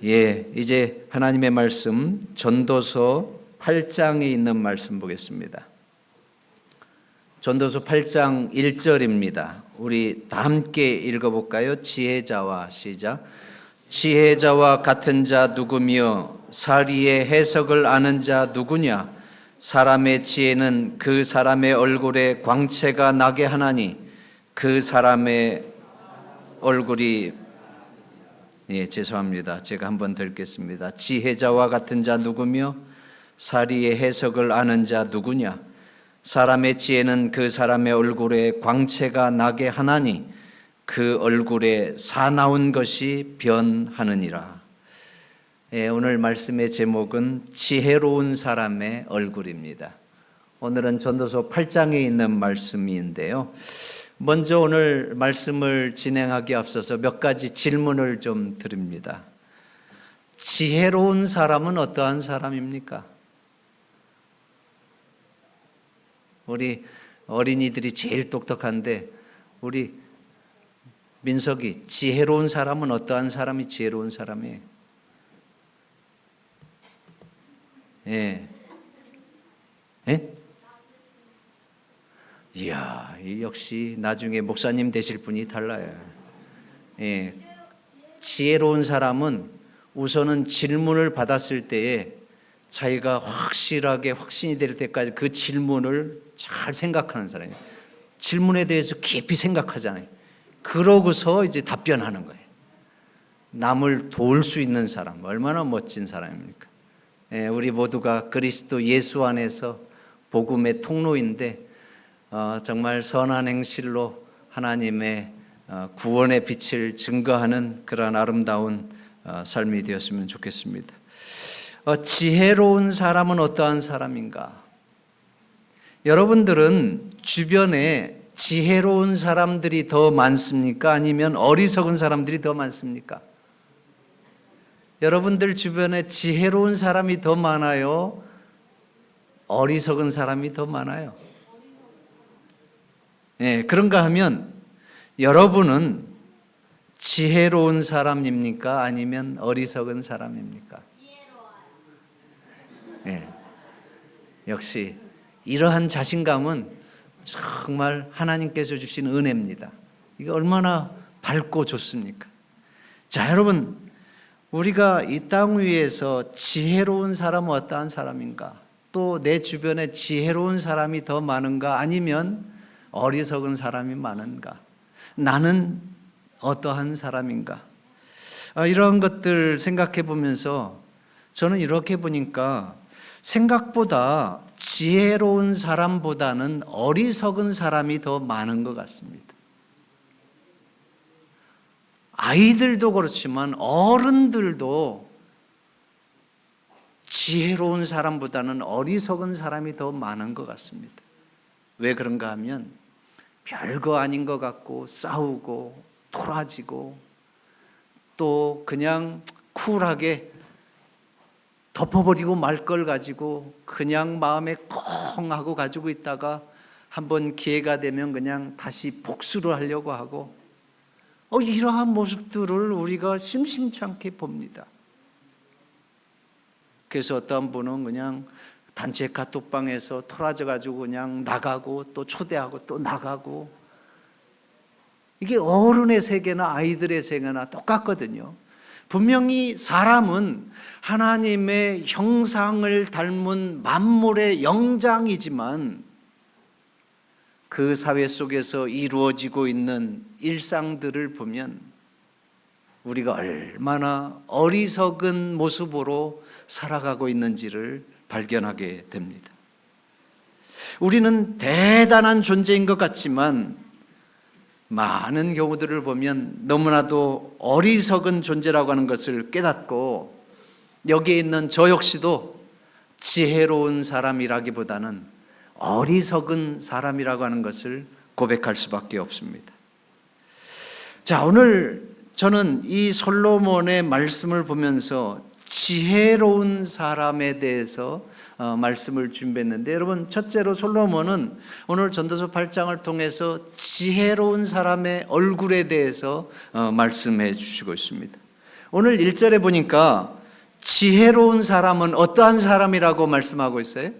이제 하나님의 말씀 전도서 8장에 있는 말씀 보겠습니다. 전도서 8장 1절입니다. 우리 다 함께 읽어볼까요? 지혜자와 시작. 지혜자와 같은 자 누구며 사리의 해석을 아는 자 누구냐? 사람의 지혜는 그 사람의 얼굴에 광채가 나게 하나니 그 사람의 얼굴이 죄송합니다. 제가 한번 더 읽겠습니다. 지혜자와 같은 자 누구며 사리의 해석을 아는 자 누구냐? 사람의 지혜는 그 사람의 얼굴에 광채가 나게 하나니 그 얼굴에 사나운 것이 변하느니라. 오늘 말씀의 제목은 지혜로운 사람의 얼굴입니다. 오늘은 전도서 8장에 있는 말씀인데요. 먼저 오늘 말씀을 진행하기 앞서서 몇 가지 질문을 좀 드립니다. 지혜로운 사람은 어떠한 사람입니까? 우리 어린이들이 제일 똑똑한데 우리 민석이 지혜로운 사람은 어떠한 사람이 지혜로운 사람이에요? 예. 이야, 역시 나중에 목사님 되실 분이 달라요. 지혜로운 사람은 우선은 질문을 받았을 때에 자기가 확실하게 확신이 될 때까지 그 질문을 잘 생각하는 사람이에요. 질문에 대해서 깊이 생각하잖아요. 그러고서 이제 답변하는 거예요. 남을 도울 수 있는 사람, 얼마나 멋진 사람입니까? 우리 모두가 그리스도 예수 안에서 복음의 통로인데 정말 선한 행실로 하나님의 구원의 빛을 증거하는 그런 아름다운 삶이 되었으면 좋겠습니다. 지혜로운 사람은 어떠한 사람인가? 여러분들은 주변에 지혜로운 사람들이 더 많습니까? 아니면 어리석은 사람들이 더 많습니까? 여러분들 주변에 지혜로운 사람이 더 많아요? 어리석은 사람이 더 많아요? 그런가 하면 여러분은 지혜로운 사람입니까? 아니면 어리석은 사람입니까? 역시 이러한 자신감은 정말 하나님께서 주신 은혜입니다. 이게 얼마나 밝고 좋습니까? 자, 여러분, 우리가 이 땅 위에서 지혜로운 사람은 어떠한 사람인가? 또 내 주변에 지혜로운 사람이 더 많은가? 아니면 어리석은 사람이 많은가? 나는 어떠한 사람인가? 이런 것들 생각해 보면서 저는 이렇게 보니까 생각보다 지혜로운 사람보다는 어리석은 사람이 더 많은 것 같습니다. 아이들도 그렇지만 어른들도 지혜로운 사람보다는 어리석은 사람이 더 많은 것 같습니다. 왜 그런가 하면 별거 아닌 것 같고 싸우고 토라지고 또 그냥 쿨하게 덮어버리고 말 걸 가지고 그냥 마음에 꽁 하고 가지고 있다가 한번 기회가 되면 그냥 다시 복수를 하려고 하고 이러한 모습들을 우리가 심심찮게 봅니다. 그래서 어떤 분은 그냥 단체 카톡방에서 토라져 가지고 그냥 나가고 또 초대하고 또 나가고, 이게 어른의 세계나 아이들의 세계나 똑같거든요. 분명히 사람은 하나님의 형상을 닮은 만물의 영장이지만 그 사회 속에서 이루어지고 있는 일상들을 보면 우리가 얼마나 어리석은 모습으로 살아가고 있는지를 발견하게 됩니다. 우리는 대단한 존재인 것 같지만 많은 경우들을 보면 너무나도 어리석은 존재라고 하는 것을 깨닫고, 여기에 있는 저 역시도 지혜로운 사람이라기보다는 어리석은 사람이라고 하는 것을 고백할 수밖에 없습니다. 자, 오늘 저는 이 솔로몬의 말씀을 보면서 지혜로운 사람에 대해서 말씀을 준비했는데, 여러분, 첫째로 솔로몬은 오늘 전도서 8장을 통해서 지혜로운 사람의 얼굴에 대해서 말씀해 주시고 있습니다. 오늘 1절에 보니까 지혜로운 사람은 어떠한 사람이라고 말씀하고 있어요?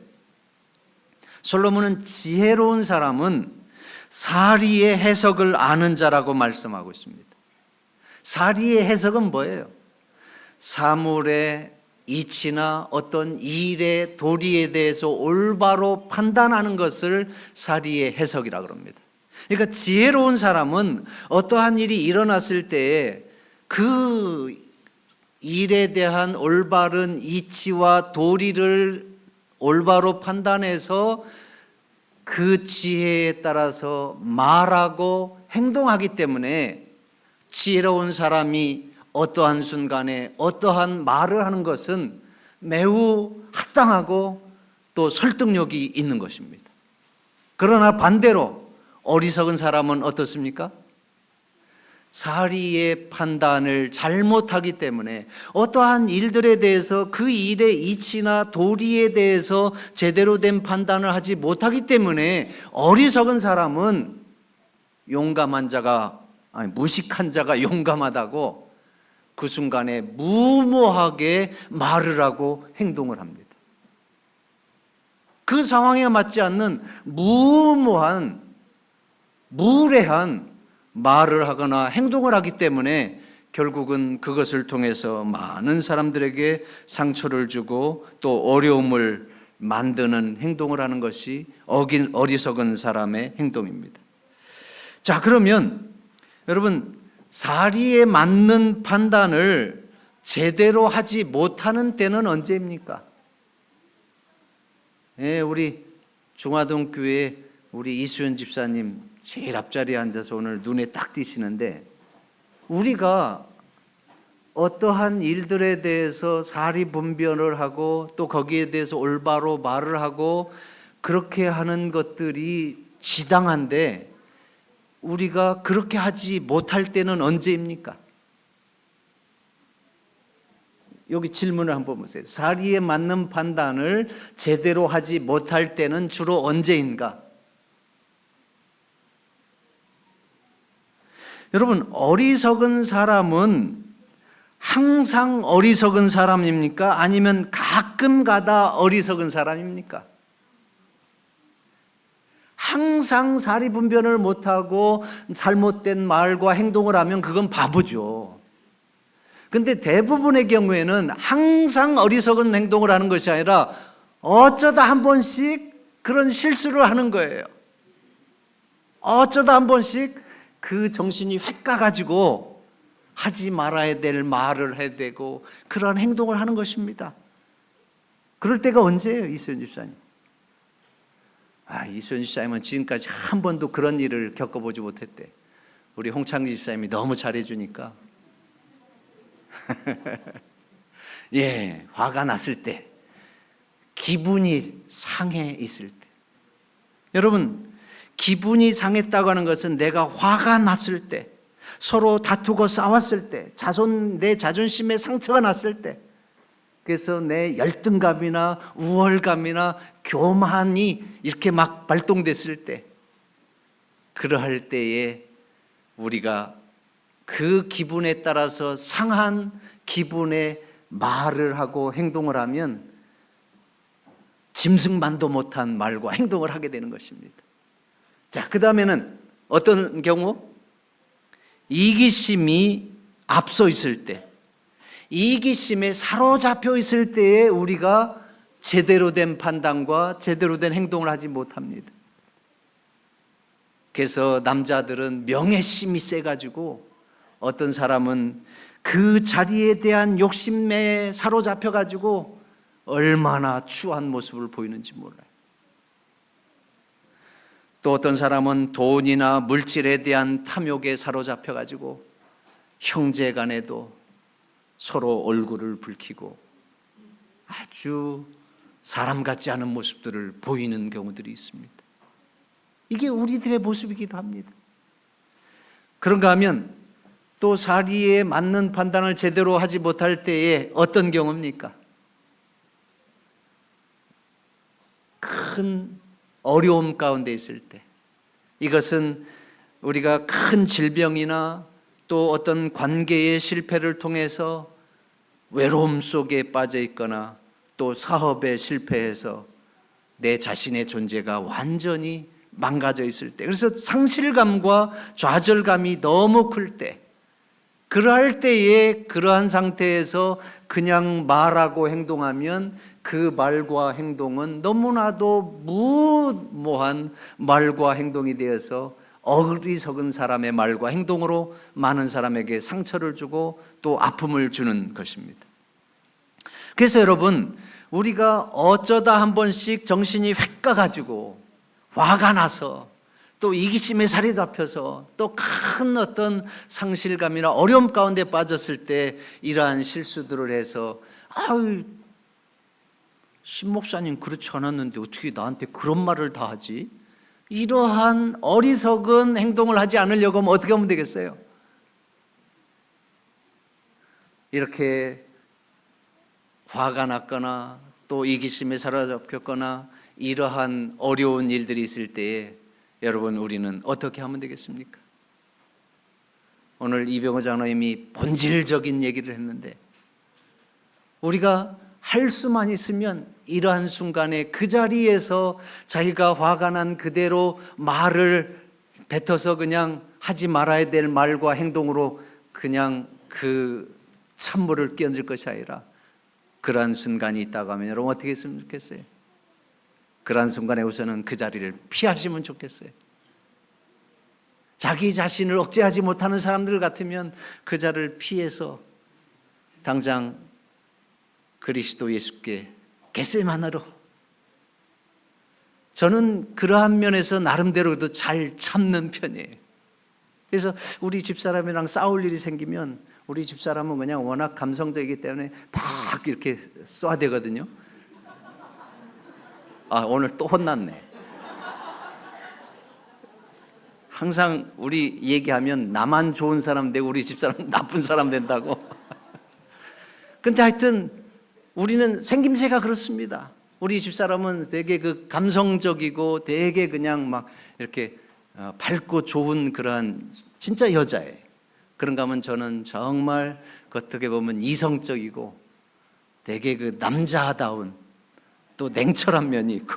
솔로몬은 지혜로운 사람은 사리의 해석을 아는 자라고 말씀하고 있습니다. 사리의 해석은 뭐예요? 사물의 이치나 어떤 일의 도리에 대해서 올바로 판단하는 것을 사리의 해석이라고 합니다. 그러니까 지혜로운 사람은 어떠한 일이 일어났을 때에 그 일에 대한 올바른 이치와 도리를 올바로 판단해서 그 지혜에 따라서 말하고 행동하기 때문에 지혜로운 사람이 어떠한 순간에 어떠한 말을 하는 것은 매우 합당하고 또 설득력이 있는 것입니다. 그러나 반대로 어리석은 사람은 어떻습니까? 사리의 판단을 잘못하기 때문에 어떠한 일들에 대해서 그 일의 이치나 도리에 대해서 제대로 된 판단을 하지 못하기 때문에 어리석은 사람은 무식한 자가 용감하다고 그 순간에 무모하게 말을 하고 행동을 합니다. 그 상황에 맞지 않는 무모한 무례한 말을 하거나 행동을 하기 때문에 결국은 그것을 통해서 많은 사람들에게 상처를 주고 또 어려움을 만드는 행동을 하는 것이 어리석은 사람의 행동입니다. 자, 그러면 여러분, 사리에 맞는 판단을 제대로 하지 못하는 때는 언제입니까? 우리 중화동 교회 우리 이수연 집사님 제일 앞자리에 앉아서 오늘 눈에 딱 띄시는데, 우리가 어떠한 일들에 대해서 사리분별을 하고 또 거기에 대해서 올바로 말을 하고 그렇게 하는 것들이 지당한데 우리가 그렇게 하지 못할 때는 언제입니까? 여기 질문을 한번 보세요. 사리에 맞는 판단을 제대로 하지 못할 때는 주로 언제인가? 여러분, 어리석은 사람은 항상 어리석은 사람입니까? 아니면 가끔 가다 어리석은 사람입니까? 항상 사리분별을 못하고 잘못된 말과 행동을 하면 그건 바보죠. 근데 대부분의 경우에는 항상 어리석은 행동을 하는 것이 아니라 어쩌다 한 번씩 그런 실수를 하는 거예요. 어쩌다 한 번씩 그 정신이 획 가가지고 하지 말아야 될 말을 해야 되고 그런 행동을 하는 것입니다. 그럴 때가 언제예요, 이수연 집사님? 이수연 집사님은 지금까지 한 번도 그런 일을 겪어보지 못했대. 우리 홍창기 집사님이 너무 잘해주니까. 화가 났을 때, 기분이 상해 있을 때. 여러분, 기분이 상했다고 하는 것은 내가 화가 났을 때, 서로 다투고 싸웠을 때, 내 자존심에 상처가 났을 때, 그래서 내 열등감이나 우월감이나 교만이 이렇게 막 발동됐을 때, 그러할 때에 우리가 그 기분에 따라서 상한 기분에 말을 하고 행동을 하면 짐승만도 못한 말과 행동을 하게 되는 것입니다. 자, 그 다음에는 어떤 경우? 이기심이 앞서 있을 때, 이기심에 사로잡혀 있을 때에 우리가 제대로 된 판단과 제대로 된 행동을 하지 못합니다. 그래서 남자들은 명예심이 세가지고 어떤 사람은 그 자리에 대한 욕심에 사로잡혀가지고 얼마나 추한 모습을 보이는지 몰라요. 또 어떤 사람은 돈이나 물질에 대한 탐욕에 사로잡혀가지고 형제 간에도 서로 얼굴을 붉히고 아주 사람 같지 않은 모습들을 보이는 경우들이 있습니다. 이게 우리들의 모습이기도 합니다. 그런가 하면 또 사리에 맞는 판단을 제대로 하지 못할 때에 어떤 경우입니까? 큰 어려움 가운데 있을 때, 이것은 우리가 큰 질병이나 또 어떤 관계의 실패를 통해서 외로움 속에 빠져 있거나 또 사업에 실패해서 내 자신의 존재가 완전히 망가져 있을 때, 그래서 상실감과 좌절감이 너무 클 때, 그러할 때에 그러한 상태에서 그냥 말하고 행동하면 그 말과 행동은 너무나도 무모한 말과 행동이 되어서 어리석은 사람의 말과 행동으로 많은 사람에게 상처를 주고 또 아픔을 주는 것입니다. 그래서 여러분, 우리가 어쩌다 한 번씩 정신이 휙 가가지고 화가 나서 또 이기심에 살이 잡혀서 또 큰 어떤 상실감이나 어려움 가운데 빠졌을 때 이러한 실수들을 해서 아유, 신 목사님 그렇지 않았는데 어떻게 나한테 그런 말을 다 하지? 이러한 어리석은 행동을 하지 않으려고 하면 어떻게 하면 되겠어요? 이렇게 화가 났거나 또 이기심에 사로잡혔거나 이러한 어려운 일들이 있을 때에 여러분, 우리는 어떻게 하면 되겠습니까? 오늘 이병호 장로님이 본질적인 얘기를 했는데, 우리가 할 수만 있으면 이러한 순간에 그 자리에서 자기가 화가 난 그대로 말을 뱉어서 그냥 하지 말아야 될 말과 행동으로 그냥 그 찬물을 끼얹을 것이 아니라, 그러한 순간이 있다고 하면 여러분 어떻게 했으면 좋겠어요? 그러한 순간에 우선은 그 자리를 피하시면 좋겠어요. 자기 자신을 억제하지 못하는 사람들 같으면 그 자리를 피해서 당장 그리스도 예수께 겟세마네로, 저는 그러한 면에서 나름대로도 잘 참는 편이에요. 그래서 우리 집사람이랑 싸울 일이 생기면 우리 집사람은 그냥 워낙 감성적이기 때문에 팍 이렇게 쏴대거든요. 아, 오늘 또 혼났네. 항상 우리 얘기하면 나만 좋은 사람 되고 우리 집사람은 나쁜 사람 된다고. 근데 하여튼 우리는 생김새가 그렇습니다. 우리 집사람은 되게 그 감성적이고 되게 그냥 막 이렇게 밝고 좋은 그러한 진짜 여자예요. 그런가 하면 저는 정말 어떻게 보면 이성적이고 되게 그 남자다운 또 냉철한 면이 있고.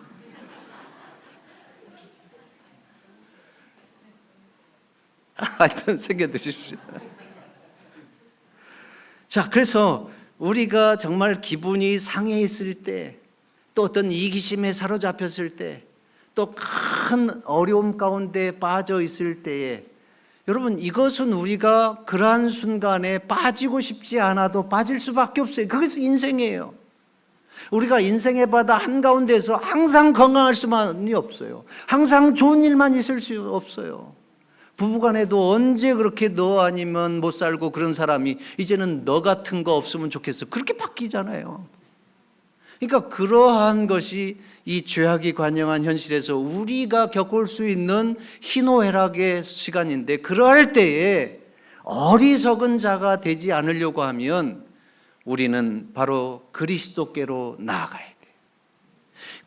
하여튼 새겨드십시오. 자, 그래서 우리가 정말 기분이 상해 있을 때, 또 어떤 이기심에 사로잡혔을 때, 또 큰 어려움 가운데 빠져 있을 때에, 여러분, 이것은 우리가 그러한 순간에 빠지고 싶지 않아도 빠질 수밖에 없어요. 그것이 인생이에요. 우리가 인생의 바다 한가운데서 항상 건강할 수만이 없어요. 항상 좋은 일만 있을 수 없어요. 부부간에도 언제 그렇게 너 아니면 못 살고 그런 사람이 이제는 너 같은 거 없으면 좋겠어, 그렇게 바뀌잖아요. 그러니까 그러한 것이 이 죄악이 관영한 현실에서 우리가 겪을 수 있는 희노애락의 시간인데, 그러할 때에 어리석은 자가 되지 않으려고 하면 우리는 바로 그리스도께로 나아가야 돼요.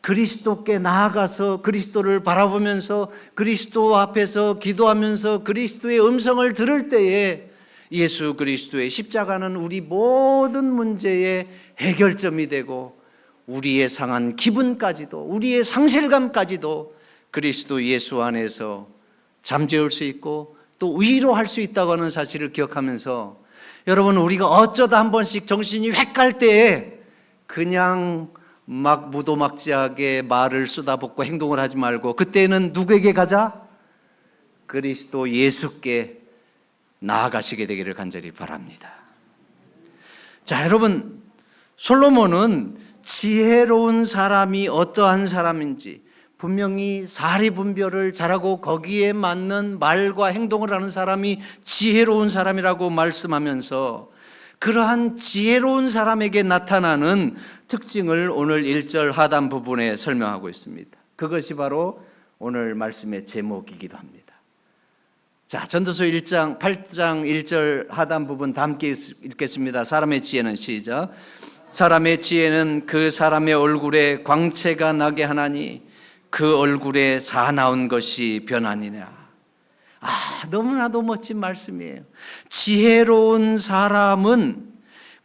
그리스도께 나아가서 그리스도를 바라보면서 그리스도 앞에서 기도하면서 그리스도의 음성을 들을 때에 예수 그리스도의 십자가는 우리 모든 문제의 해결점이 되고, 우리의 상한 기분까지도, 우리의 상실감까지도 그리스도 예수 안에서 잠재울 수 있고 또 위로할 수 있다고 하는 사실을 기억하면서, 여러분, 우리가 어쩌다 한 번씩 정신이 획 갈 때에 그냥 막 무도막지하게 말을 쏟아붓고 행동을 하지 말고, 그때는 누구에게 가자? 그리스도 예수께 나아가시게 되기를 간절히 바랍니다. 자, 여러분, 솔로몬은 지혜로운 사람이 어떠한 사람인지 분명히 사리분별을 잘하고 거기에 맞는 말과 행동을 하는 사람이 지혜로운 사람이라고 말씀하면서, 그러한 지혜로운 사람에게 나타나는 특징을 오늘 1절 하단 부분에 설명하고 있습니다. 그것이 바로 오늘 말씀의 제목이기도 합니다. 자, 전도서 8장 1절 하단 부분 다 함께 읽겠습니다. 사람의 지혜는, 시작. 사람의 지혜는 그 사람의 얼굴에 광채가 나게 하나니 그 얼굴에 사나운 것이 변하니라. 너무나도 멋진 말씀이에요. 지혜로운 사람은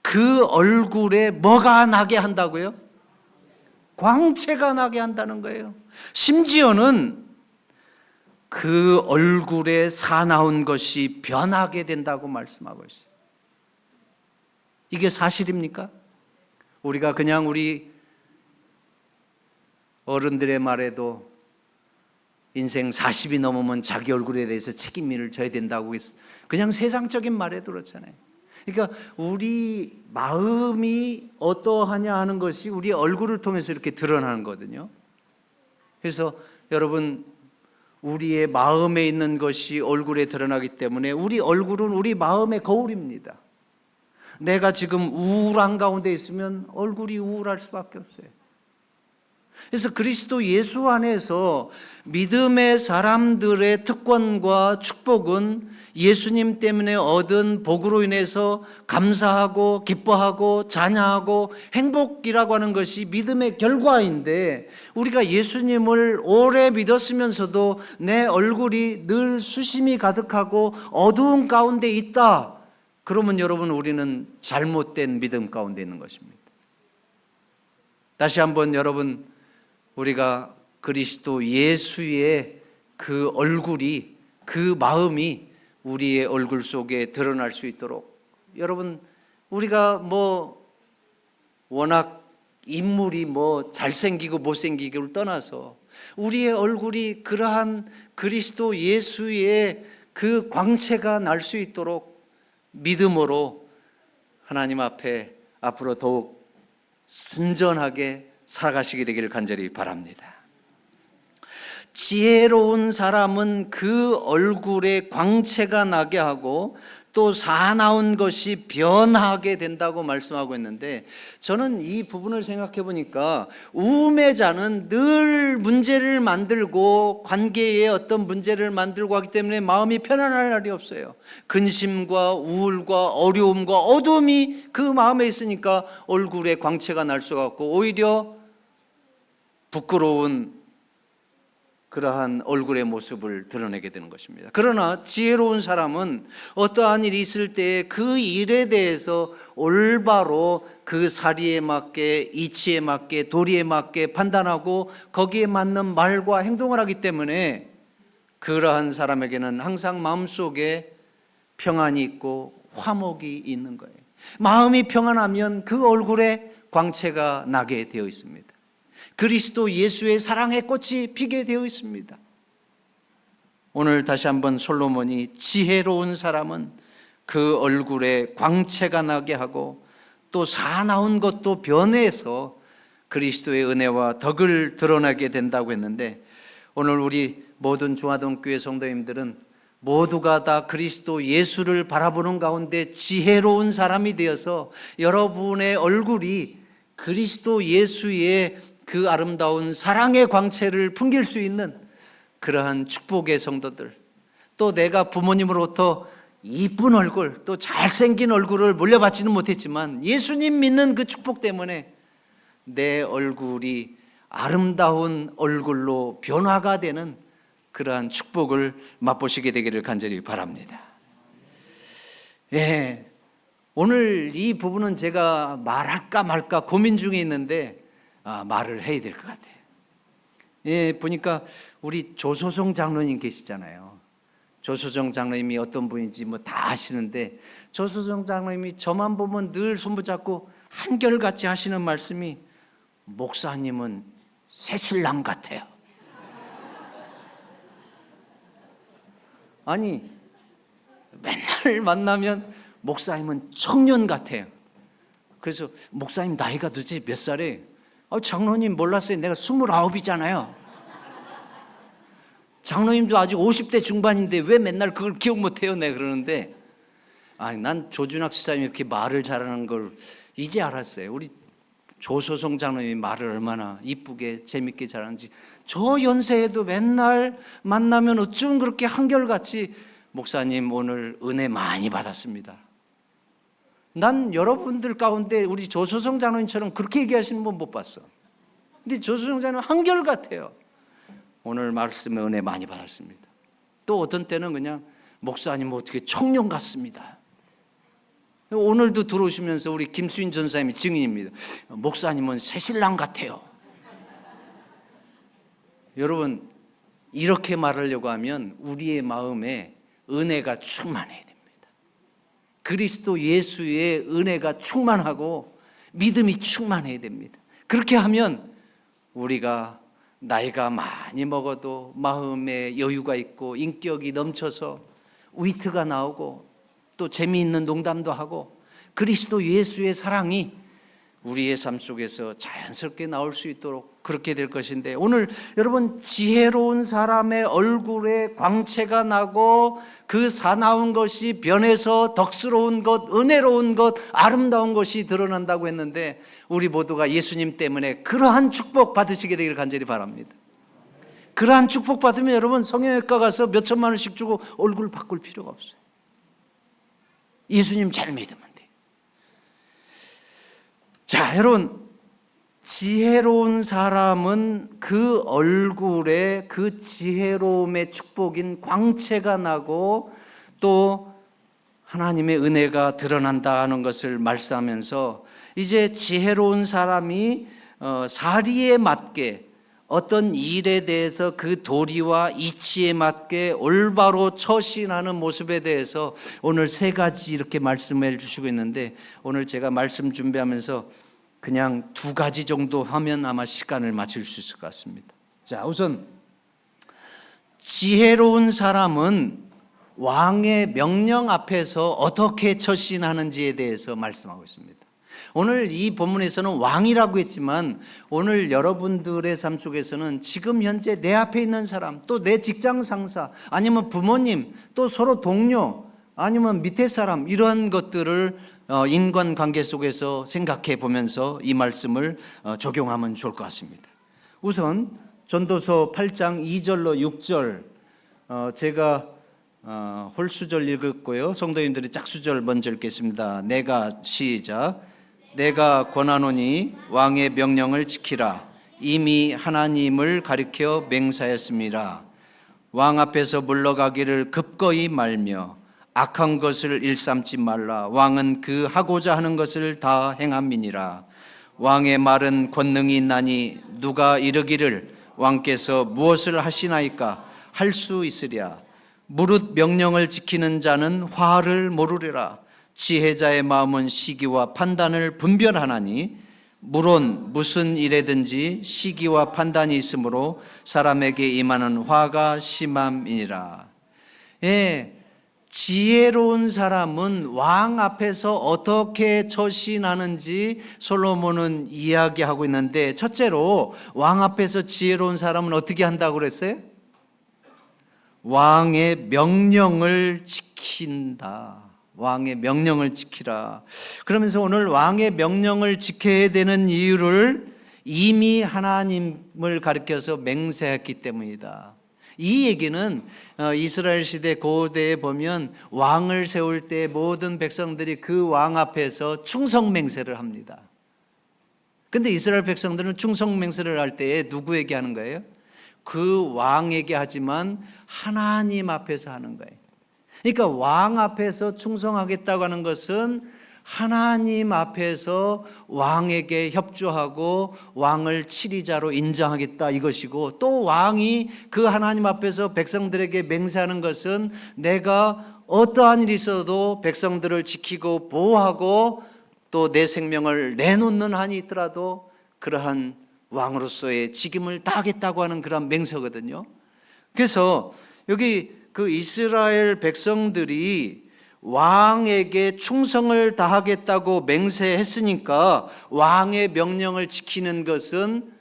그 얼굴에 뭐가 나게 한다고요? 광채가 나게 한다는 거예요. 심지어는 그 얼굴에 사나운 것이 변하게 된다고 말씀하고 있어요. 이게 사실입니까? 우리가 그냥 우리 어른들의 말에도 인생 40이 넘으면 자기 얼굴에 대해서 책임을 져야 된다고 그냥 세상적인 말에도 그렇잖아요. 그러니까 우리 마음이 어떠하냐 하는 것이 우리 얼굴을 통해서 이렇게 드러나는 거거든요. 그래서 여러분, 우리의 마음에 있는 것이 얼굴에 드러나기 때문에 우리 얼굴은 우리 마음의 거울입니다. 내가 지금 우울한 가운데 있으면 얼굴이 우울할 수밖에 없어요. 그래서 그리스도 예수 안에서 믿음의 사람들의 특권과 축복은 예수님 때문에 얻은 복으로 인해서 감사하고 기뻐하고 찬양하고 행복이라고 하는 것이 믿음의 결과인데, 우리가 예수님을 오래 믿었으면서도 내 얼굴이 늘 수심이 가득하고 어두운 가운데 있다, 그러면 여러분, 우리는 잘못된 믿음 가운데 있는 것입니다. 다시 한번 여러분, 우리가 그리스도 예수의 그 얼굴이, 그 마음이 우리의 얼굴 속에 드러날 수 있도록, 여러분, 우리가 워낙 인물이 잘생기고 못생기고를 떠나서 우리의 얼굴이 그러한 그리스도 예수의 그 광채가 날 수 있도록 믿음으로 하나님 앞에 앞으로 더욱 순전하게 살아가시게 되기를 간절히 바랍니다. 지혜로운 사람은 그 얼굴에 광채가 나게 하고 또 사나운 것이 변하게 된다고 말씀하고 있는데, 저는 이 부분을 생각해 보니까 우음의 자는 늘 문제를 만들고 관계에 어떤 문제를 만들고 하기 때문에 마음이 편안할 날이 없어요. 근심과 우울과 어려움과 어둠이 그 마음에 있으니까 얼굴에 광채가 날 수가 없고 오히려 부끄러운 그러한 얼굴의 모습을 드러내게 되는 것입니다. 그러나 지혜로운 사람은 어떠한 일이 있을 때 그 일에 대해서 올바로 그 사리에 맞게, 이치에 맞게, 도리에 맞게 판단하고 거기에 맞는 말과 행동을 하기 때문에 그러한 사람에게는 항상 마음속에 평안이 있고 화목이 있는 거예요. 마음이 평안하면 그 얼굴에 광채가 나게 되어 있습니다. 그리스도 예수의 사랑의 꽃이 피게 되어 있습니다. 오늘 다시 한번 솔로몬이 지혜로운 사람은 그 얼굴에 광채가 나게 하고 또 사나운 것도 변해서 그리스도의 은혜와 덕을 드러나게 된다고 했는데, 오늘 우리 모든 중화동교회 성도님들은 모두가 다 그리스도 예수를 바라보는 가운데 지혜로운 사람이 되어서 여러분의 얼굴이 그리스도 예수의 그 아름다운 사랑의 광채를 풍길 수 있는 그러한 축복의 성도들, 또 내가 부모님으로부터 이쁜 얼굴, 또 잘생긴 얼굴을 물려받지는 못했지만 예수님 믿는 그 축복 때문에 내 얼굴이 아름다운 얼굴로 변화가 되는 그러한 축복을 맛보시게 되기를 간절히 바랍니다. 오늘 이 부분은 제가 말할까 말까 고민 중에 있는데 말을 해야 될 것 같아요. 보니까 우리 조소정 장로님 계시잖아요. 조소정 장로님이 어떤 분인지 다 아시는데, 조소정 장로님이 저만 보면 늘 손붙잡고 한결같이 하시는 말씀이, 목사님은 새신랑 같아요. 아니, 맨날 만나면 목사님은 청년 같아요. 그래서 목사님 나이가 도대체 몇 살이에요? 장로님 몰랐어요. 내가 29이잖아요. 장로님도 아직 50대 중반인데 왜 맨날 그걸 기억 못해요? 내가 그러는데, 난 조준학 집사님이 이렇게 말을 잘하는 걸 이제 알았어요. 우리 조소성 장로님이 말을 얼마나 이쁘게 재밌게 잘하는지. 저 연세에도 맨날 만나면 어쩜 그렇게 한결같이, 목사님 오늘 은혜 많이 받았습니다. 난 여러분들 가운데 우리 조소성 장로님처럼 그렇게 얘기하시는 분 못 봤어. 근데 조소성 장로님 한결같아요. 오늘 말씀에 은혜 많이 받았습니다. 또 어떤 때는 그냥 목사님 어떻게 청년 같습니다. 오늘도 들어오시면서 우리 김수인 전사님이 증인입니다. 목사님은 새신랑 같아요. 여러분, 이렇게 말하려고 하면 우리의 마음에 은혜가 충만해야 됩니다. 그리스도 예수의 은혜가 충만하고 믿음이 충만해야 됩니다. 그렇게 하면 우리가 나이가 많이 먹어도 마음에 여유가 있고 인격이 넘쳐서 위트가 나오고 또 재미있는 농담도 하고 그리스도 예수의 사랑이 우리의 삶 속에서 자연스럽게 나올 수 있도록 그렇게 될 것인데, 오늘 여러분, 지혜로운 사람의 얼굴에 광채가 나고 그 사나운 것이 변해서 덕스러운 것, 은혜로운 것, 아름다운 것이 드러난다고 했는데, 우리 모두가 예수님 때문에 그러한 축복 받으시게 되기를 간절히 바랍니다. 그러한 축복 받으면 여러분, 성형외과 가서 몇 천만 원씩 주고 얼굴 바꿀 필요가 없어요. 예수님 잘 믿으면 돼요. 자, 여러분, 지혜로운 사람은 그 얼굴에 그 지혜로움의 축복인 광채가 나고 또 하나님의 은혜가 드러난다 하는 것을 말씀하면서, 이제 지혜로운 사람이 사리에 맞게 어떤 일에 대해서 그 도리와 이치에 맞게 올바로 처신하는 모습에 대해서 오늘 세 가지 이렇게 말씀해 주시고 있는데, 오늘 제가 말씀 준비하면서 그냥 두 가지 정도 하면 아마 시간을 맞출 수 있을 것 같습니다. 자, 우선 지혜로운 사람은 왕의 명령 앞에서 어떻게 처신하는지에 대해서 말씀하고 있습니다. 오늘 이 본문에서는 왕이라고 했지만 오늘 여러분들의 삶 속에서는 지금 현재 내 앞에 있는 사람, 또 내 직장 상사, 아니면 부모님, 또 서로 동료, 아니면 밑에 사람, 이러한 것들을 인간관계 속에서 생각해 보면서 이 말씀을 적용하면 좋을 것 같습니다. 우선 전도서 8장 2절로 6절, 제가 홀수절 읽었고요, 성도님들이 짝수절 먼저 읽겠습니다. 시작. 내가 권하노니 왕의 명령을 지키라. 이미 하나님을 가리켜 맹세하였습니다. 왕 앞에서 물러가기를 급거이 말며 악한 것을 일삼지 말라. 왕은 그 하고자 하는 것을 다 행함이니라. 왕의 말은 권능이 있나니 누가 이르기를 왕께서 무엇을 하시나이까 할 수 있으랴. 무릇 명령을 지키는 자는 화를 모르리라. 지혜자의 마음은 시기와 판단을 분별하나니 물론 무슨 일에든지 시기와 판단이 있으므로 사람에게 임하는 화가 심함이니라. 예, 지혜로운 사람은 왕 앞에서 어떻게 처신하는지 솔로몬은 이야기하고 있는데, 첫째로 왕 앞에서 지혜로운 사람은 어떻게 한다고 그랬어요? 왕의 명령을 지킨다. 왕의 명령을 지키라. 그러면서 오늘 왕의 명령을 지켜야 되는 이유를 이미 하나님을 가리켜서 맹세했기 때문이다. 이 얘기는 이스라엘 시대 고대에 보면 왕을 세울 때 모든 백성들이 그 왕 앞에서 충성 맹세를 합니다. 근데 이스라엘 백성들은 충성 맹세를 할 때에 누구에게 하는 거예요? 그 왕에게 하지만 하나님 앞에서 하는 거예요. 그러니까 왕 앞에서 충성하겠다고 하는 것은 하나님 앞에서 왕에게 협조하고 왕을 치리자로 인정하겠다 이것이고, 또 왕이 그 하나님 앞에서 백성들에게 맹세하는 것은 내가 어떠한 일이 있어도 백성들을 지키고 보호하고 또 내 생명을 내놓는 한이 있더라도 그러한 왕으로서의 직임을 다하겠다고 하는 그런 맹세거든요. 그래서 여기 그 이스라엘 백성들이 왕에게 충성을 다하겠다고 맹세했으니까 왕의 명령을 지키는 것은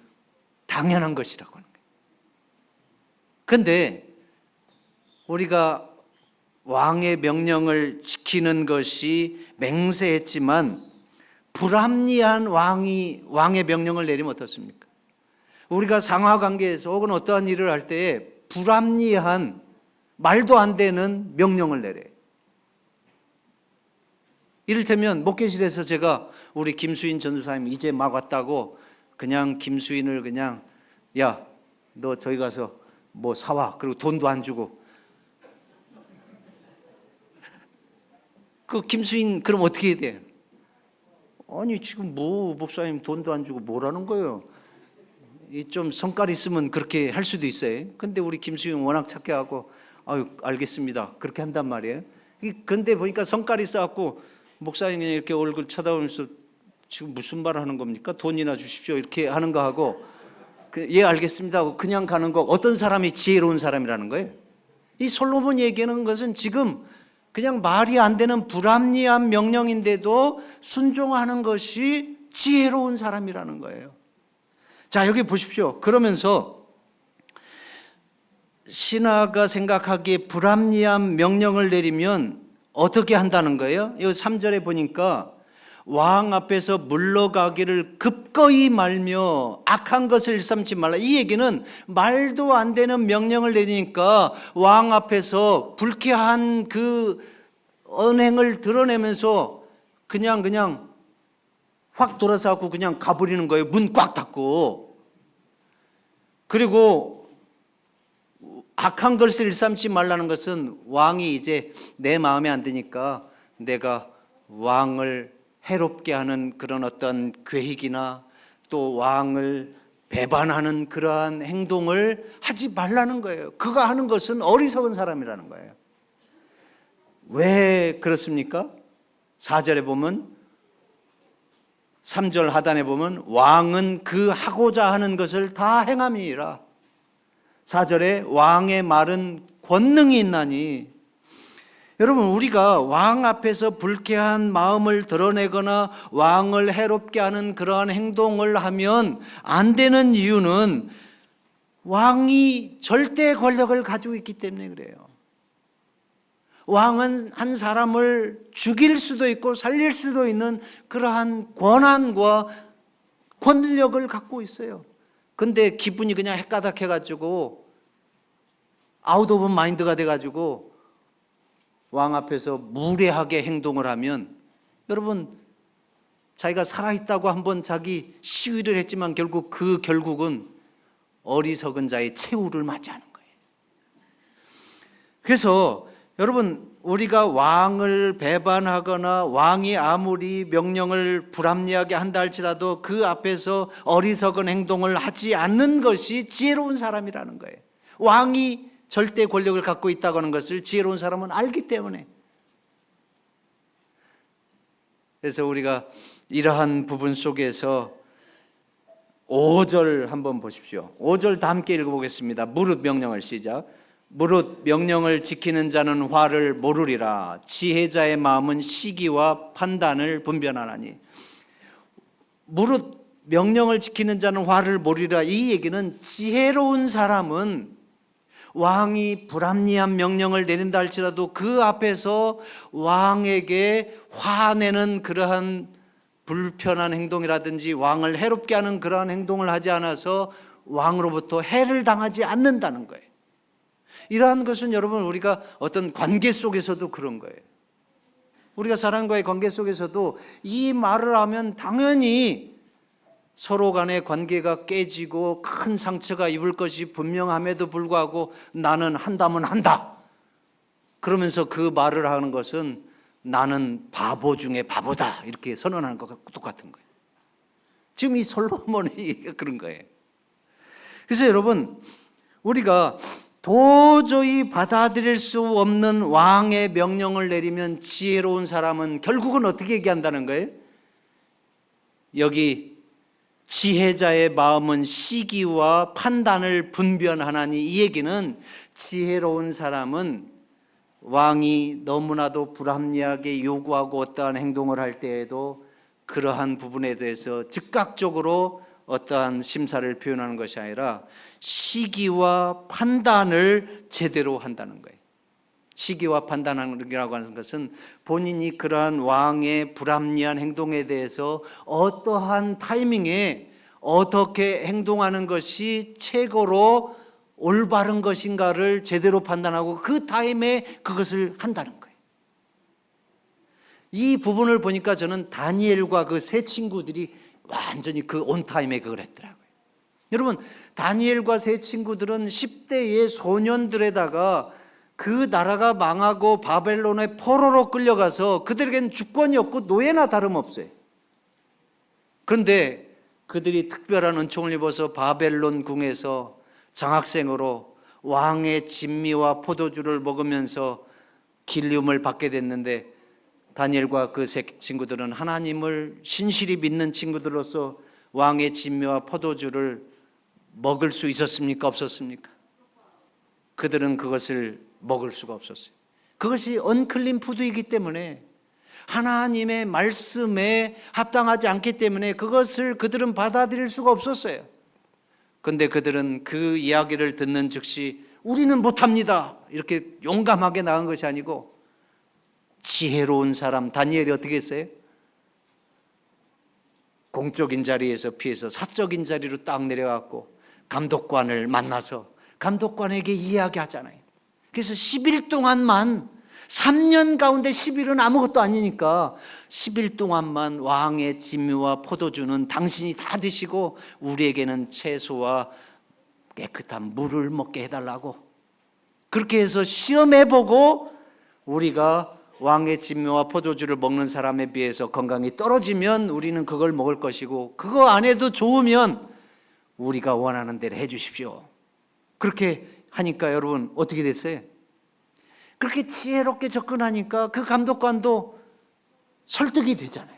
당연한 것이라고 하는 거예요. 그런데 우리가 왕의 명령을 지키는 것이 맹세했지만 불합리한 왕의 명령을 내리면 어떻습니까? 우리가 상하관계에서 혹은 어떠한 일을 할 때에 불합리한 말도 안 되는 명령을 내려요. 이를테면 목회실에서 제가 우리 김수인 전도사님 이제 막 왔다고 그냥 김수인을 그냥 야, 너 저기 가서 뭐 사와, 그리고 돈도 안 주고 그 김수인 그럼 어떻게 해야 돼? 아니 지금 뭐 목사님 돈도 안 주고 뭐라는 거예요? 이 좀 성깔 있으면 그렇게 할 수도 있어요. 근데 우리 김수인 워낙 착해 하고 아유 알겠습니다 그렇게 한단 말이에요. 근데 보니까 성깔이 있어갖고 목사님이 이렇게 얼굴 쳐다보면서 지금 무슨 말을 하는 겁니까? 돈이나 주십시오 이렇게 하는 거 하고 예 알겠습니다 하고 그냥 가는 거, 어떤 사람이 지혜로운 사람이라는 거예요? 이 솔로몬이 얘기하는 것은 지금 그냥 말이 안 되는 불합리한 명령인데도 순종하는 것이 지혜로운 사람이라는 거예요. 자, 여기 보십시오. 그러면서 신하가 생각하기에 불합리한 명령을 내리면 어떻게 한다는 거예요? 이 3절에 보니까 왕 앞에서 물러가기를 급거이 말며 악한 것을 일삼지 말라. 이 얘기는 말도 안 되는 명령을 내리니까 왕 앞에서 불쾌한 그 언행을 드러내면서 그냥 확 돌아서 갖고 그냥 가버리는 거예요. 문 꽉 닫고. 그리고 악한 것을 일삼지 말라는 것은 왕이 이제 내 마음에 안 드니까 내가 왕을 해롭게 하는 그런 어떤 계획이나 또 왕을 배반하는 그러한 행동을 하지 말라는 거예요. 그가 하는 것은 어리석은 사람이라는 거예요. 왜 그렇습니까? 4절에 보면, 3절 하단에 보면 왕은 그 하고자 하는 것을 다 행함이니라. 4절에 왕의 말은 권능이 있나니. 여러분, 우리가 왕 앞에서 불쾌한 마음을 드러내거나 왕을 해롭게 하는 그러한 행동을 하면 안 되는 이유는 왕이 절대 권력을 가지고 있기 때문에 그래요. 왕은 한 사람을 죽일 수도 있고 살릴 수도 있는 그러한 권한과 권력을 갖고 있어요. 근데 기분이 그냥 헷가닥해가지고 아웃 오브 마인드가 돼가지고 왕 앞에서 무례하게 행동을 하면, 여러분 자기가 살아있다고 한번 자기 시위를 했지만 결국 그 결국은 어리석은 자의 최후를 맞이하는 거예요. 그래서 여러분, 우리가 왕을 배반하거나 왕이 아무리 명령을 불합리하게 한다 할지라도 그 앞에서 어리석은 행동을 하지 않는 것이 지혜로운 사람이라는 거예요. 왕이 절대 권력을 갖고 있다고 하는 것을 지혜로운 사람은 알기 때문에. 그래서 우리가 이러한 부분 속에서 5절 한번 보십시오. 5절 다 함께 읽어보겠습니다. 무릇 명령을 시작. 무릇 명령을 지키는 자는 화를 모르리라. 지혜자의 마음은 시기와 판단을 분별하나니. 무릇 명령을 지키는 자는 화를 모르리라. 이 얘기는 지혜로운 사람은 왕이 불합리한 명령을 내린다 할지라도 그 앞에서 왕에게 화내는 그러한 불편한 행동이라든지 왕을 해롭게 하는 그러한 행동을 하지 않아서 왕으로부터 해를 당하지 않는다는 거예요. 이러한 것은 여러분 우리가 어떤 관계 속에서도 그런 거예요. 우리가 사람과의 관계 속에서도 이 말을 하면 당연히 서로 간의 관계가 깨지고 큰 상처가 입을 것이 분명함에도 불구하고 나는 한다면 한다. 그러면서 그 말을 하는 것은 나는 바보 중에 바보다 이렇게 선언하는 것과 똑같은 거예요. 지금 이 솔로몬의 얘기가 그런 거예요. 그래서 여러분, 우리가 도저히 받아들일 수 없는 왕의 명령을 내리면 지혜로운 사람은 결국은 어떻게 얘기한다는 거예요? 여기 지혜자의 마음은 시기와 판단을 분별하나니, 이 얘기는 지혜로운 사람은 왕이 너무나도 불합리하게 요구하고 어떠한 행동을 할 때에도 그러한 부분에 대해서 즉각적으로 어떠한 심사를 표현하는 것이 아니라 시기와 판단을 제대로 한다는 거예요. 시기와 판단하라고 하는 것은 본인이 그러한 왕의 불합리한 행동에 대해서 어떠한 타이밍에 어떻게 행동하는 것이 최고로 올바른 것인가를 제대로 판단하고 그 타임에 그것을 한다는 거예요. 이 부분을 보니까 저는 다니엘과 그 세 친구들이 완전히 그 온 타임에 그걸 했더라고요. 여러분, 다니엘과 세 친구들은 10대의 소년들에다가 그 나라가 망하고 바벨론의 포로로 끌려가서 그들에게는 주권이 없고 노예나 다름없어요. 그런데 그들이 특별한 은총을 입어서 바벨론 궁에서 장학생으로 왕의 진미와 포도주를 먹으면서 길림을 받게 됐는데, 다니엘과 그 세 친구들은 하나님을 신실히 믿는 친구들로서 왕의 진미와 포도주를 먹을 수 있었습니까? 없었습니까? 그들은 그것을 먹을 수가 없었어요. 그것이 언클린 푸드이기 때문에, 하나님의 말씀에 합당하지 않기 때문에 그것을 그들은 받아들일 수가 없었어요. 그런데 그들은 그 이야기를 듣는 즉시 우리는 못합니다, 이렇게 용감하게 나간 것이 아니고, 지혜로운 사람 다니엘이 어떻게 했어요? 공적인 자리에서 피해서 사적인 자리로 딱 내려갔고 감독관을 만나서 감독관에게 이야기하잖아요. 그래서 10일 동안만, 3년 가운데 10일은 아무것도 아니니까 10일 동안만 왕의 진미와 포도주는 당신이 다 드시고 우리에게는 채소와 깨끗한 물을 먹게 해달라고. 그렇게 해서 시험해보고 우리가 왕의 진미와 포도주를 먹는 사람에 비해서 건강이 떨어지면 우리는 그걸 먹을 것이고, 그거 안 해도 좋으면 우리가 원하는 대로 해 주십시오. 그렇게 하니까 여러분 어떻게 됐어요? 그렇게 지혜롭게 접근하니까 그 감독관도 설득이 되잖아요.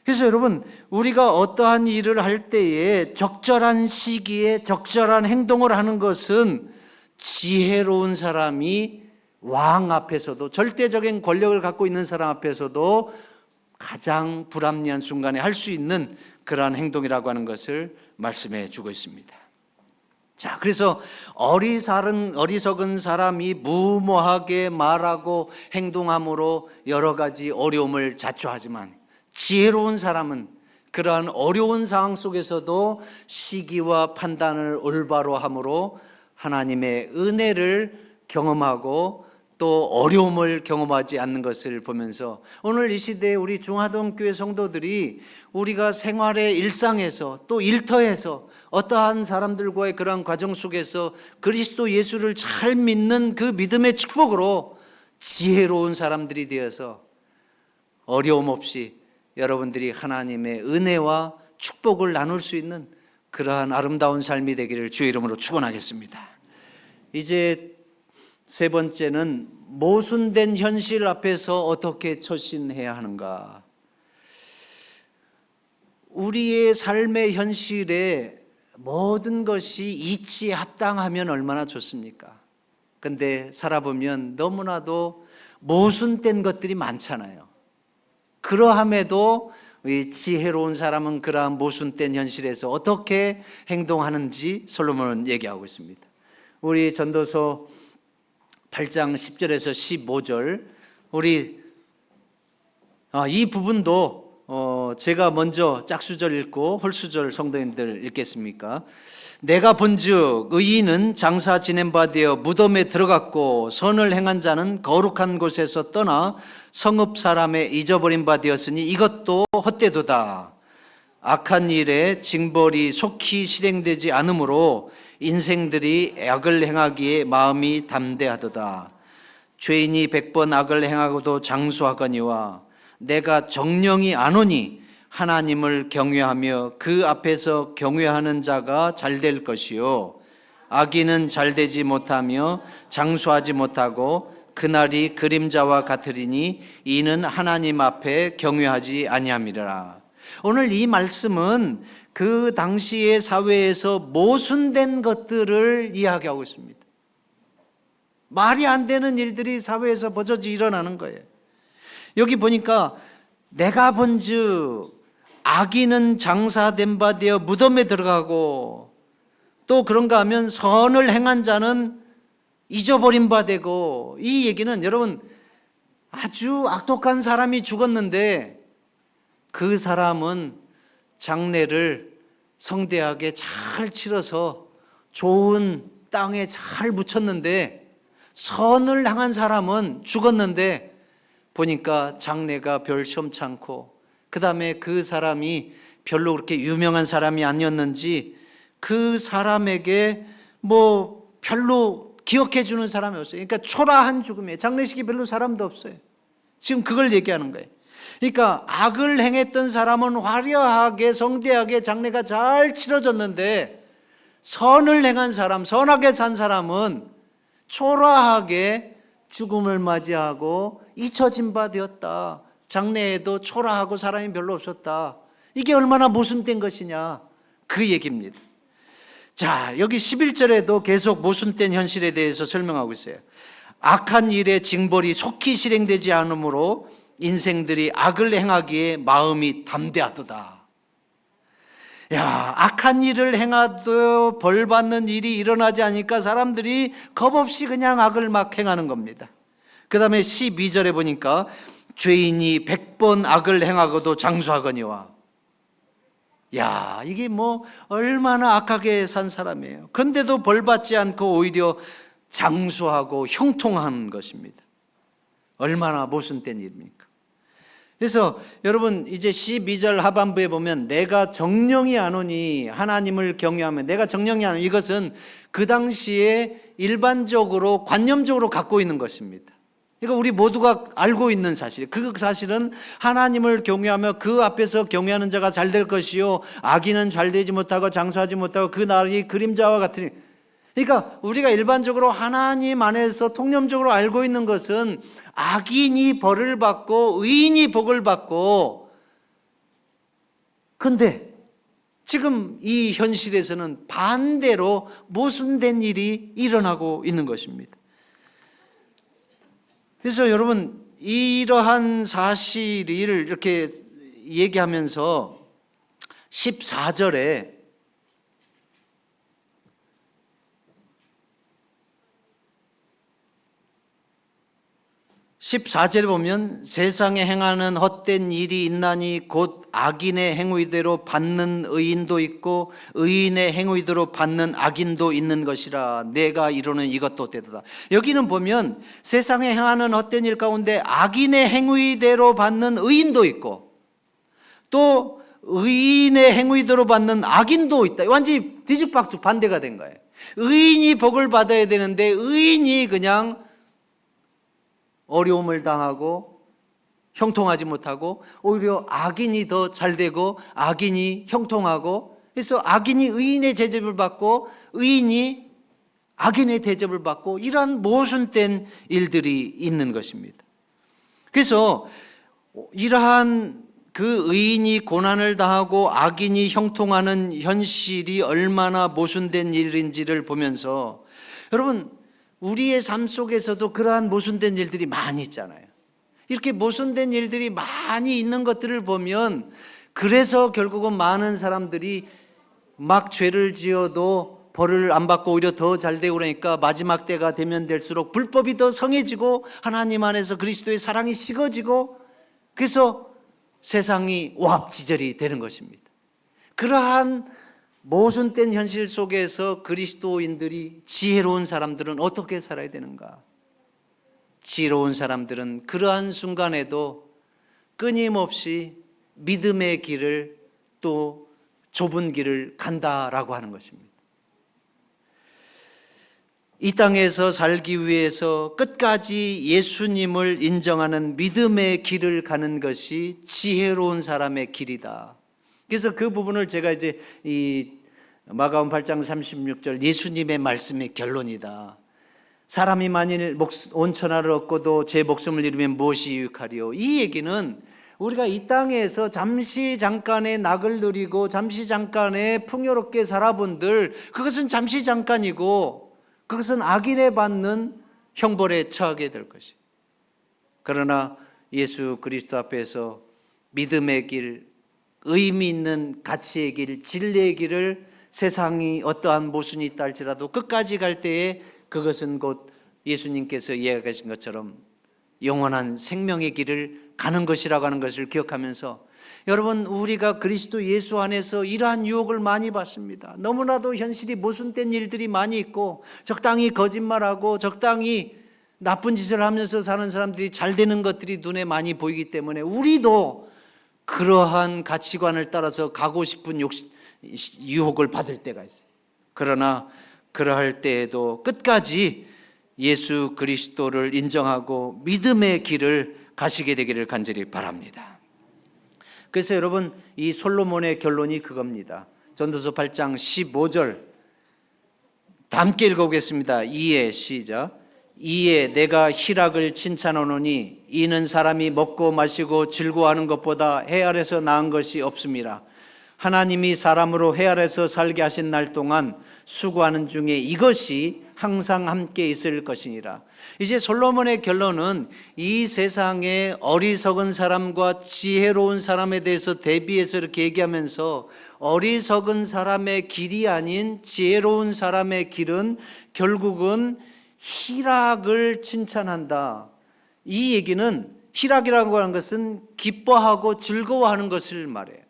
그래서 여러분, 우리가 어떠한 일을 할 때에 적절한 시기에 적절한 행동을 하는 것은 지혜로운 사람이 왕 앞에서도, 절대적인 권력을 갖고 있는 사람 앞에서도 가장 불합리한 순간에 할 수 있는 그러한 행동이라고 하는 것을 말씀해 주고 있습니다. 자, 그래서 어리석은 사람이 무모하게 말하고 행동함으로 여러 가지 어려움을 자초하지만, 지혜로운 사람은 그러한 어려운 상황 속에서도 시기와 판단을 올바로 함으로 하나님의 은혜를 경험하고 또 어려움을 경험하지 않는 것을 보면서, 오늘 이 시대에 우리 중화동교회 성도들이 우리가 생활의 일상에서 또 일터에서 어떠한 사람들과의 그러한 과정 속에서 그리스도 예수를 잘 믿는 그 믿음의 축복으로 지혜로운 사람들이 되어서 어려움 없이 여러분들이 하나님의 은혜와 축복을 나눌 수 있는 그러한 아름다운 삶이 되기를 주의 이름으로 축원하겠습니다. 이제 세 번째는 모순된 현실 앞에서 어떻게 처신해야 하는가. 우리의 삶의 현실에 모든 것이 이치에 합당하면 얼마나 좋습니까? 근데 살아보면 너무나도 모순된 것들이 많잖아요. 그러함에도 이 지혜로운 사람은 그러한 모순된 현실에서 어떻게 행동하는지 솔로몬은 얘기하고 있습니다. 우리 전도서 8장 10절에서 15절, 우리 이 부분도 제가 먼저 짝수절 읽고 홀수절 성도님들 읽겠습니까? 내가 본즉 의인은 장사 지낸 바 되어 무덤에 들어갔고 선을 행한 자는 거룩한 곳에서 떠나 성읍 사람의 잊어버린 바 되었으니 이것도 헛되도다. 악한 일에 징벌이 속히 실행되지 않으므로 인생들이 악을 행하기에 마음이 담대하도다. 죄인이 100번 악을 행하고도 장수하거니와 내가 정령이 안 오니 하나님을 경외하며 그 앞에서 경외하는 자가 잘될 것이요 악인은 잘되지 못하며 장수하지 못하고 그날이 그림자와 같으리니 이는 하나님 앞에 경외하지 아니함이라. 오늘 이 말씀은 그 당시의 사회에서 모순된 것들을 이야기하고 있습니다. 말이 안 되는 일들이 사회에서 버젓이 일어나는 거예요. 여기 보니까 내가 본즉 악인은 장사된 바 되어 무덤에 들어가고, 또 그런가 하면 선을 행한 자는 잊어버린 바 되고, 이 얘기는 여러분 아주 악독한 사람이 죽었는데 그 사람은 장례를 성대하게 잘 치러서 좋은 땅에 잘 묻혔는데, 선을 향한 사람은 죽었는데 보니까 장례가 별 시험찮고, 그 다음에 그 사람이 별로 그렇게 유명한 사람이 아니었는지 그 사람에게 별로 기억해 주는 사람이 없어요. 그러니까 초라한 죽음이에요. 장례식이 별로 사람도 없어요. 지금 그걸 얘기하는 거예요. 그러니까 악을 행했던 사람은 화려하게 성대하게 장례가 잘 치러졌는데, 선을 행한 사람, 선하게 산 사람은 초라하게 죽음을 맞이하고 잊혀진 바 되었다. 장례에도 초라하고 사람이 별로 없었다. 이게 얼마나 모순된 것이냐, 그 얘기입니다. 자, 여기 11절에도 계속 모순된 현실에 대해서 설명하고 있어요. 악한 일의 징벌이 속히 실행되지 않으므로 인생들이 악을 행하기에 마음이 담대하도다. 야, 악한 일을 행하도 벌 받는 일이 일어나지 않으니까 사람들이 겁없이 그냥 악을 막 행하는 겁니다. 그 다음에 12절에 보니까 죄인이 100번 악을 행하고도 장수하거니와. 야, 이게 뭐 얼마나 악하게 산 사람이에요. 그런데도 벌 받지 않고 오히려 장수하고 형통하는 것입니다. 얼마나 모순된 일입니까? 그래서 여러분, 이제 12절 하반부에 보면 내가 정령이 안 오니 하나님을 경외하면, 내가 정령이 안 오니, 이것은 그 당시에 일반적으로 관념적으로 갖고 있는 것입니다. 그러니까 우리 모두가 알고 있는 사실, 그 사실은 하나님을 경외하며 그 앞에서 경외하는 자가 잘 될 것이요 악인은 잘 되지 못하고 장수하지 못하고 그 날이 그림자와 같으니. 그러니까 우리가 일반적으로 하나님 안에서 통념적으로 알고 있는 것은 악인이 벌을 받고 의인이 복을 받고, 그런데 지금 이 현실에서는 반대로 모순된 일이 일어나고 있는 것입니다. 그래서 여러분, 이러한 사실을 이렇게 얘기하면서 14절에 보면 세상에 행하는 헛된 일이 있나니 곧 악인의 행위대로 받는 의인도 있고 의인의 행위대로 받는 악인도 있는 것이라. 내가 이루는 이것도 되도다. 여기는 보면 세상에 행하는 헛된 일 가운데 악인의 행위대로 받는 의인도 있고 또 의인의 행위대로 받는 악인도 있다. 완전히 뒤죽박죽 반대가 된 거예요. 의인이 복을 받아야 되는데 의인이 그냥 어려움을 당하고 형통하지 못하고 오히려 악인이 더 잘되고 악인이 형통하고, 그래서 악인이 의인의 대접을 받고 의인이 악인의 대접을 받고, 이러한 모순된 일들이 있는 것입니다. 그래서 이러한 그 의인이 고난을 당하고 악인이 형통하는 현실이 얼마나 모순된 일인지를 보면서, 여러분, 우리의 삶 속에서도 그러한 모순된 일들이 많이 있잖아요. 이렇게 모순된 일들이 많이 있는 것들을 보면, 그래서 결국은 많은 사람들이 막 죄를 지어도 벌을 안 받고 오히려 더 잘되고 그러니까 마지막 때가 되면 될수록 불법이 더 성해지고 하나님 안에서 그리스도의 사랑이 식어지고, 그래서 세상이 오합지졸이 되는 것입니다. 그러한 모순된 현실 속에서 그리스도인들이, 지혜로운 사람들은 어떻게 살아야 되는가? 지혜로운 사람들은 그러한 순간에도 끊임없이 믿음의 길을, 또 좁은 길을 간다라고 하는 것입니다. 이 땅에서 살기 위해서 끝까지 예수님을 인정하는 믿음의 길을 가는 것이 지혜로운 사람의 길이다. 그래서 그 부분을 제가 이제 이 마가복음 8장 36절 예수님의 말씀의 결론이다. 사람이 만일 온 천하를 얻고도 제 목숨을 잃으면 무엇이 유익하리요? 이 얘기는 우리가 이 땅에서 잠시 잠깐의 낙을 누리고 잠시 잠깐의 풍요롭게 살아본들, 그것은 잠시 잠깐이고 그것은 악인에 받는 형벌에 처하게 될 것이. 그러나 예수 그리스도 앞에서 믿음의 길, 의미 있는 가치의 길, 진리의 길을 세상이 어떠한 모순이 있다 할지라도 끝까지 갈 때에 그것은 곧 예수님께서 이야기하신 것처럼 영원한 생명의 길을 가는 것이라고 하는 것을 기억하면서, 여러분, 우리가 그리스도 예수 안에서 이러한 유혹을 많이 받습니다. 너무나도 현실이 모순된 일들이 많이 있고 적당히 거짓말하고 적당히 나쁜 짓을 하면서 사는 사람들이 잘 되는 것들이 눈에 많이 보이기 때문에 우리도 그러한 가치관을 따라서 가고 싶은 유혹을 받을 때가 있어요. 그러나 그러할 때에도 끝까지 예수 그리스도를 인정하고 믿음의 길을 가시게 되기를 간절히 바랍니다. 그래서 여러분, 이 솔로몬의 결론이 그겁니다. 전도서 8장 15절 다 함께 읽어보겠습니다. 이에 시작. 이에 내가 희락을 칭찬하노니 이는 사람이 먹고 마시고 즐거워하는 것보다 해 아래서 나은 것이 없음이라. 하나님이 사람으로 해 아래서 살게 하신 날 동안 수고하는 중에 이것이 항상 함께 있을 것이니라. 이제 솔로몬의 결론은 이 세상의 어리석은 사람과 지혜로운 사람에 대해서 대비해서 이렇게 얘기하면서, 어리석은 사람의 길이 아닌 지혜로운 사람의 길은 결국은 희락을 칭찬한다. 이 얘기는, 희락이라고 하는 것은 기뻐하고 즐거워하는 것을 말해요.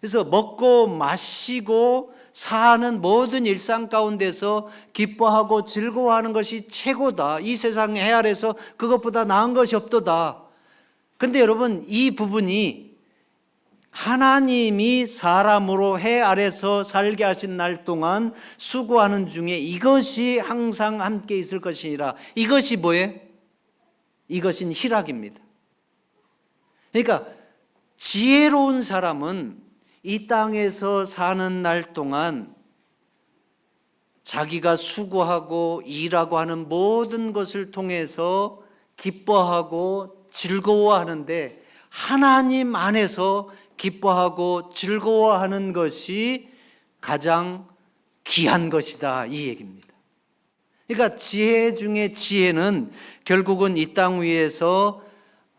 그래서 먹고 마시고 사는 모든 일상 가운데서 기뻐하고 즐거워하는 것이 최고다. 이 세상의 해 아래서 그것보다 나은 것이 없도다. 근데 여러분, 이 부분이 하나님이 사람으로 해 아래서 살게 하신 날 동안 수고하는 중에 이것이 항상 함께 있을 것이니라. 이것이 뭐예요? 이것은 희락입니다. 그러니까 지혜로운 사람은 이 땅에서 사는 날 동안 자기가 수고하고 일하고 하는 모든 것을 통해서 기뻐하고 즐거워하는데, 하나님 안에서 기뻐하고 즐거워하는 것이 가장 귀한 것이다, 이 얘기입니다. 그러니까 지혜 중에 지혜는 결국은 이 땅 위에서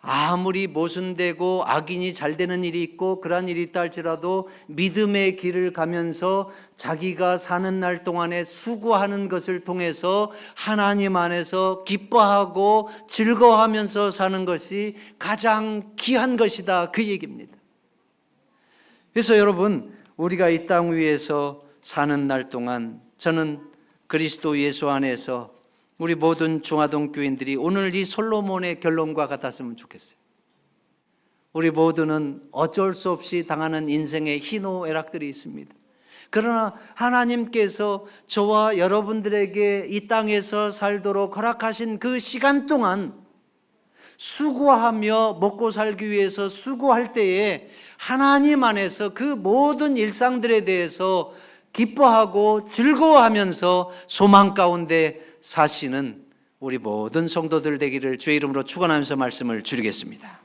아무리 모순되고 악인이 잘 되는 일이 있고 그러한 일이 있다 할지라도 믿음의 길을 가면서 자기가 사는 날 동안에 수고하는 것을 통해서 하나님 안에서 기뻐하고 즐거워하면서 사는 것이 가장 귀한 것이다, 그 얘기입니다. 그래서 여러분, 우리가 이 땅 위에서 사는 날 동안 저는 그리스도 예수 안에서 우리 모든 중화동 교인들이 오늘 이 솔로몬의 결론과 같았으면 좋겠어요. 우리 모두는 어쩔 수 없이 당하는 인생의 희노애락들이 있습니다. 그러나 하나님께서 저와 여러분들에게 이 땅에서 살도록 허락하신 그 시간 동안 수고하며 먹고 살기 위해서 수고할 때에 하나님 안에서 그 모든 일상들에 대해서 기뻐하고 즐거워하면서 소망 가운데 사시는 우리 모든 성도들 되기를 주의 이름으로 축원하면서 말씀을 줄이겠습니다.